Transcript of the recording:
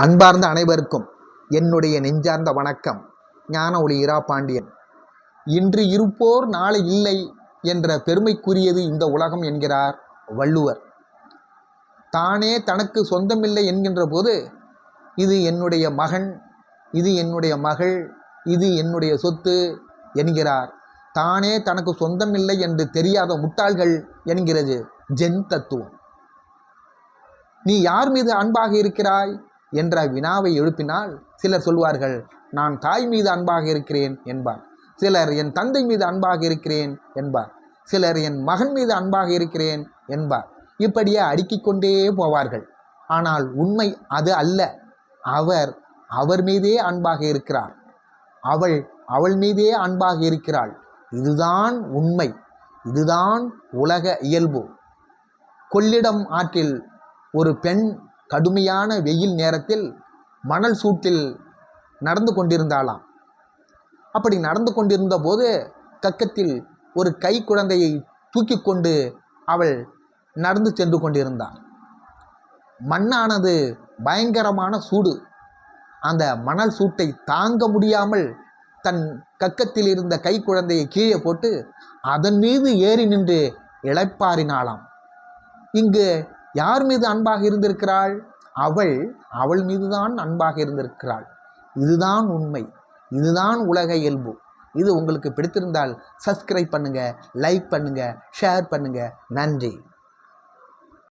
அன்பார்ந்த அனைவருக்கும் என்னுடைய நெஞ்சார்ந்த வணக்கம். ஞான ஒளி இரா பாண்டியன். இன்று இருப்போர் நாளை இல்லை என்ற பெருமைக்குரியது இந்த உலகம் என்கிறார் வள்ளுவர். தானே தனக்கு சொந்தமில்லை என்கின்ற போது இது என்னுடைய மகன், இது என்னுடைய மகள், இது என்னுடைய சொத்து என்கிறார். தானே தனக்கு சொந்தமில்லை என்று தெரியாத முட்டாள்கள் என்கிறது ஜென் தத்துவம். நீ யார் மீது அன்பாக இருக்கிறாய் என்ற வினாவை எழுப்பினால் சிலர் சொல்வார்கள், நான் தாய் மீது அன்பாக இருக்கிறேன் என்பார். சிலர் என் தந்தை மீது அன்பாக இருக்கிறேன் என்பார். சிலர் என் மகன் மீது அன்பாக இருக்கிறேன் என்பார். இப்படியே அடுக்கிக் கொண்டே போவார்கள். ஆனால் உண்மை அது அல்ல. அவர் மீதே அன்பாக இருக்கிறார். அவள் மீதே அன்பாக இருக்கிறாள். இதுதான் உண்மை. இதுதான் உலக இயல்பு. கொள்ளிடம் ஆற்றில் ஒரு பெண் கடுமையான வெயில் நேரத்தில் மணல் சூட்டில் நடந்து கொண்டிருந்தாளாம். அப்படி நடந்து கொண்டிருந்த போது கக்கத்தில் ஒரு கை குழந்தையை தூக்கி கொண்டு அவள் நடந்து சென்று கொண்டிருந்தாள். மண்ணானது பயங்கரமான சூடு. அந்த மணல் சூட்டை தாங்க முடியாமல் தன் கக்கத்தில் இருந்த கை குழந்தையை கீழே போட்டு அதன் மீது ஏறி நின்று இளைப்பாறினாளாம். இங்கு யார் மீது அன்பாக இருந்திருக்கிறாள்? அவள் மீதுதான் அன்பாக இருந்திருக்கிறாள். இதுதான் உண்மை. இதுதான் உலக இயல்பு. இது உங்களுக்கு பிடித்திருந்தால் சப்ஸ்கிரைப் பண்ணுங்கள், லைக் பண்ணுங்கள், ஷேர் பண்ணுங்கள். நன்றி.